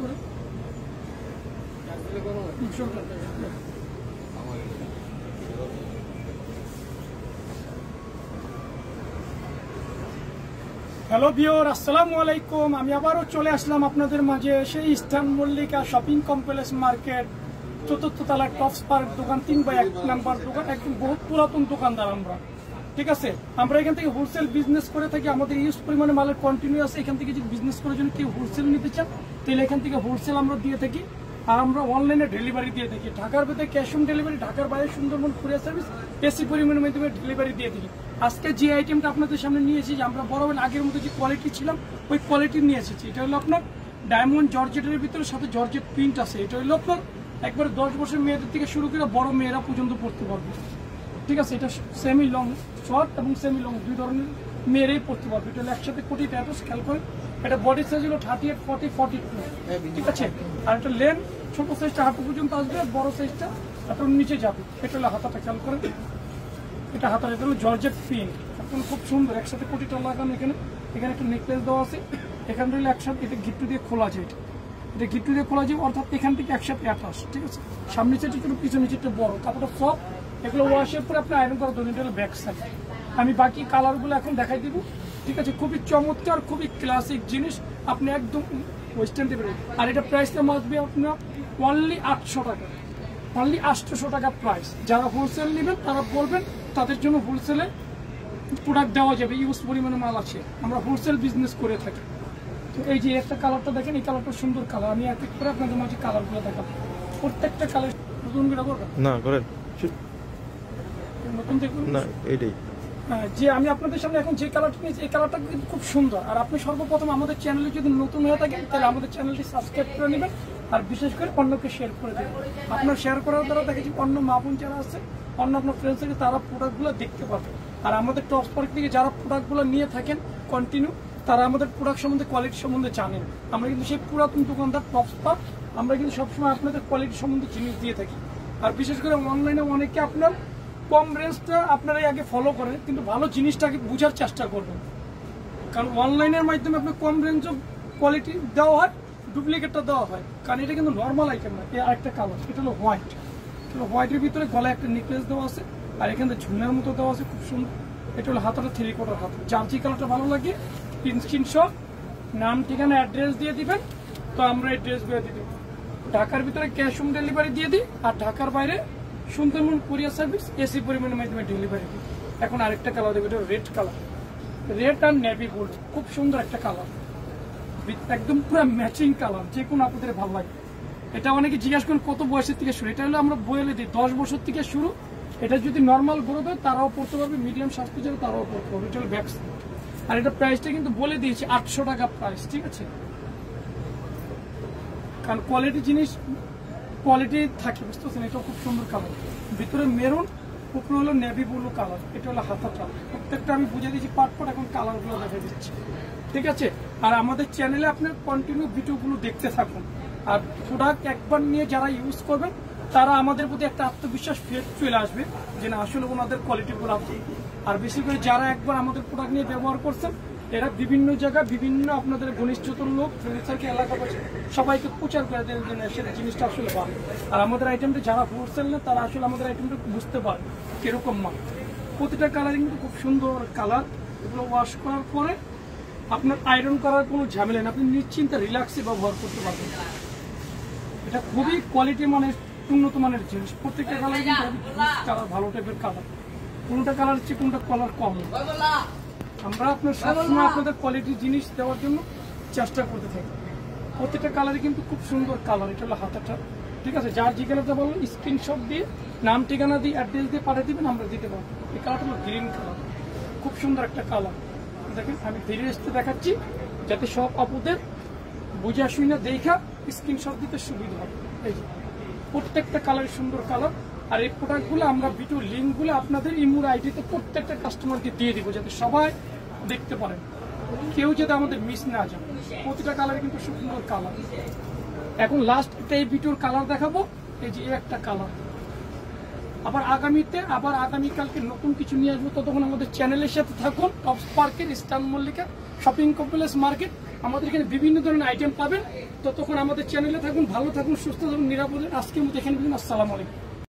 করে hello viewer, আসসালামু আলাইকুম। আমি আবারও চলে আসলাম আপনাদের মাঝে সেই eastern Mallika shopping complex market, ৪র্থ তলায় টপস পার্ক দোকান ৩/১ নাম্বার দোকান। একদম বহুত পুরাতন দোকানদার আমরা, ঠিক আছে। আমরা এখান থেকে হোলসেল বিজনেস করে থাকি। আমাদের ইউজ পরিমাণে মালের কন্টিনিউ আছে। এখান থেকে যদি বিজনেস করার জন্য কেউ হোলসেল নিতে চান তাহলে এখান থেকে হোলসেল আমরা দিয়ে থাকি। আর আমরা অনলাইনে ডেলিভারি দিয়ে থাকি। ঢাকার ভিতরে ক্যাশ অন ডেলিভারি, ঢাকার বাইরে সুন্দরবন কুরিয়ার সার্ভিস বেশি পরিমাণের মাধ্যমে ডেলিভারি দিয়ে থাকি। আজকে যে আইটেমটা আপনাদের সামনে নিয়ে এসেছি, আমরা বরাবর আগের মতো যে কোয়ালিটি ছিলাম ওই কোয়ালিটি নিয়ে এসেছি। এটা হলো আপনার ডায়মন্ড জর্জেটের ভিতরে সাথে জর্জেট প্রিন্ট আছে। এটা হলো আপনার একবারে 10 বছরের মেয়েদের থেকে শুরু করে বড় মেয়েরা পর্যন্ত পড়তে পারবে, ঠিক আছে। এটা সেমি লং শর্ট এবং সেমি লং দুই ধরনের মেয়েরাই পড়তে পারবে। এটা হলো একসাথে কোটি ট্যাটস খেয়াল করে। এটা বডি সাইজ হলো 38, 40, 42, ঠিক আছে। আর এটা লেন ছোট সাইজটা হাঁটু পর্যন্ত আসবে, বড় সাইজটা হাঁটুর নিচে যাবে। এটা হলো হাতাটা খেয়াল করে। এটা হাতার, এটা হলো জর্জেট প্রিন্ট, এখন খুব সুন্দর একসাথে কোটিটা লাগানো। এখানে এখানে একটা নেকলেস দেওয়া আছে। এখান থেকে একসাথে এটা গিট্টু দিয়ে খোলা যায়। এটা গিট্টু দিয়ে খোলা যায়, অর্থাৎ এখান থেকে একসাথে অ্যাটাচ, ঠিক আছে। সামনে চেয়ে একটু পিছনে চেয়ে বড়, কাপড়টা সব। এগুলো ওয়াশের পরে আপনার আয়রন করা ধরুন। এটা হলো ব্যাক সাইড। আমি বাকি কালারগুলো এখন দেখাই দিব, ঠিক আছে। খুবই চমৎকার, খুবই ক্লাসিক জিনিস, আপনি একদম ওয়েস্টার্ন দেবেন। আর এটা প্রাইসটা আসবে আপনার অনলি 800 টাকা, অনলি 800 টাকা প্রাইস। যারা হোলসেল নেবেন তারা বলবেন, তাদের জন্য হোলসেলে প্রোডাক্ট দেওয়া যাবে। ইউজ পরিমাণে মাল আছে, আমরা হোলসেল বিজনেস করে থাকি। তো এই যে একটা কালারটা দেখেন, এই কালারটা সুন্দর কালার। আমি এক এক করে আপনাদের মাঝে কালারগুলো দেখাবো। প্রত্যেকটা কালার নতুন করে করবেন না, করেন নতুন দেখুন না এইটাই। যে আমি আপনাদের সামনে এখন যে কালারটা নিয়েছি, এই কালারটা কিন্তু খুব সুন্দর। আর আপনি সর্বপ্রথম আমাদের চ্যানেলে যদি নতুন হয়ে থাকেন তাহলে আমাদের চ্যানেলটি সাবস্ক্রাইব করে নেবেন। আর বিশেষ করে অন্যকে শেয়ার করে দেবেন। আপনার শেয়ার করার দ্বারা দেখেছি অন্য মা বোন যারা আছে, অন্য আপনার ফ্রেন্ডস থেকে তারা প্রোডাক্টগুলো দেখতে পাবে। আর আমাদের টপস পার্ক থেকে যারা প্রোডাক্টগুলো নিয়ে থাকেন কন্টিনিউ, তারা আমাদের প্রোডাক্ট সম্বন্ধে, কোয়ালিটি সম্বন্ধে জানেন। আমরা কিন্তু সেই পুরাতন দোকানদার টপস পার্ক, আমরা কিন্তু সবসময় আপনাদের কোয়ালিটি সম্বন্ধে জিনিস দিয়ে থাকি। আর বিশেষ করে অনলাইনে অনেকে আপনার কম রেঞ্জটা আপনারাই আগে ফলো করেন, কিন্তু ভালো জিনিসটাকে বোঝার চেষ্টা করবেন। কারণ অনলাইনের মাধ্যমে আপনার কম রেঞ্জ কোয়ালিটি দেওয়া হয়, ডুপ্লিকেটটা দেওয়া হয়। কারণ এটা কিন্তু নর্মাল আইটেম না। এই আরেকটা কালার, এটা হলো হোয়াইট। হোয়াইটের ভিতরে গলায় একটা নেকলেস দেওয়া আছে, আর এখানে ঝুলনার মতো দেওয়া আছে, খুব সুন্দর। এটা হলো হাতাটা 3/4 হাত। যার যে কালারটা ভালো লাগে স্ক্রিনশট, নাম, ঠিকানা, অ্যাড্রেস দিয়ে দিবেন। তো আমরা অ্যাড্রেসগুলো দিয়ে দেবো। ঢাকার ভিতরে ক্যাশ অন ডেলিভারি দিয়ে দিই, আর ঢাকার বাইরে সুন্দরবন কুরিয়ার সার্ভিস এসি পরিমাণের মাধ্যমে ডেলিভারি দিই। এখন আরেকটা কালার দেবো, এটা রেড কালার, রেড আর নেভি ব্লু, খুব সুন্দর একটা কালার, একদম পুরো ম্যাচিং কালার, যে কোনো আপনাদের ভালো লাগে। এটা অনেকে জিজ্ঞাসা করেন কত বয়সের থেকে শুরু। এটা হলো আমরা বলে দিই 10 বছর থেকে শুরু। এটা যদি নর্মাল গ্রোথ হয় তারাও পড়তে পারবে, মিডিয়াম স্বাস্থ্য যারা তারাও পড়তে পারবে। এটা হলো ব্যাক সাইড। আর এটা প্রাইসটা কিন্তু বলে দিয়েছি 800 টাকা প্রাইস, ঠিক আছে। কারণ কোয়ালিটি জিনিস কোয়ালিটি থাকে, বুঝতে পারছেন। এটা খুব সুন্দর কালার, ভিতরে মেরুন, উপরে হলো নেভি ব্লু কালার। এটা হলো হাতাটা। প্রত্যেকটা আমি বুঝে দিয়েছি পার্ট পার্ট, এখন কালারগুলো দেখা দিচ্ছি, ঠিক আছে। আর আমাদের চ্যানেলে আপনার কন্টিনিউ ভিডিওগুলো দেখতে থাকুন। আর প্রোডাক্ট একবার নিয়ে যারা ইউজ করবেন তারা আমাদের প্রতি একটা আত্মবিশ্বাস ফের চলে আসবে যে না, আসলে ওনাদের কোয়ালিটিগুলো আছে। আর বেশি করে যারা একবার আমাদের প্রোডাক্ট নিয়ে ব্যবহার করছেন, এরা বিভিন্ন জায়গায় বিভিন্ন আপনাদের ঘনিষ্ঠতর লোক, ফ্রেন্ডসার্কেল, এলাকাবাসী সবাইকে প্রচার করে দেন যে সেটা জিনিসটা আসলে ভালো। আর আমাদের আইটেমটা যারা হোলসেল নেয় তারা আসলে আমাদের আইটেমটা বুঝতে পারে কিরকম মাল। প্রতিটা কালারিং কিন্তু খুব সুন্দর কালার। এগুলো ওয়াশ করার পরে আপনার আয়রন করার কোনো ঝামেলা নেই, আপনি নিশ্চিন্তে রিল্যাক্সে ব্যবহার করতে পারবেন। এটা খুবই কোয়ালিটি মানের, উন্নত মানের জিনিস। প্রত্যেকটা কালার কিন্তু কালার ভালো টাইপের কালার, কোনটা কালার হচ্ছে কোনটা কালার কম। আমরা আপনার সবসময় আপনাদের কোয়ালিটি জিনিস দেওয়ার জন্য চেষ্টা করতে থাকি। প্রত্যেকটা কালারই কিন্তু খুব সুন্দর কালার। এটা হলো হাতাটা, ঠিক আছে। যার যে কালারটা বলুন স্ক্রিনশট দিয়ে, নাম, ঠিকানা দিয়ে, অ্যাড্রেস দিয়ে পাঠিয়ে দিবেন, আমরা দিতে পারবো। এই কালারটা হলো গ্রিন কালার, খুব সুন্দর একটা কালার। দেখেন আমি ধীরে আসতে দেখাচ্ছি যাতে সব আপুদের বুঝে আসুই না, দেখা স্ক্রিনশট দিতে সুবিধা হবে। এই যে প্রত্যেকটা কালার সুন্দর কালার। আর এই প্রোডাক্টগুলো আমরা ভিডিও লিঙ্কগুলো আপনাদের ইমুর আইডিতে প্রত্যেকটা কাস্টমারকে দিয়ে দিব, যাতে সবাই দেখতে পারেন, কেউ যাতে আমাদের মিস না যায়। প্রতিটা কালার কিন্তু সুন্দর কালার। এখন লাস্ট এই ভিডিওর কালার দেখাবো। এই যে একটা কালার। আবার আগামীকালকে নতুন কিছু নিয়ে আসবো। ততক্ষণ আমাদের চ্যানেলের সাথে থাকুন। টপস পার্কের eastern Mallika shopping complex market আমাদের এখানে বিভিন্ন ধরনের আইটেম পাবেন। ততক্ষণ আমাদের চ্যানেলে থাকুন, ভালো থাকুন, সুস্থ থাকুন, নিরাপদে। আজকের মতো এখানে বলুন আসসালামু আলাইকুম।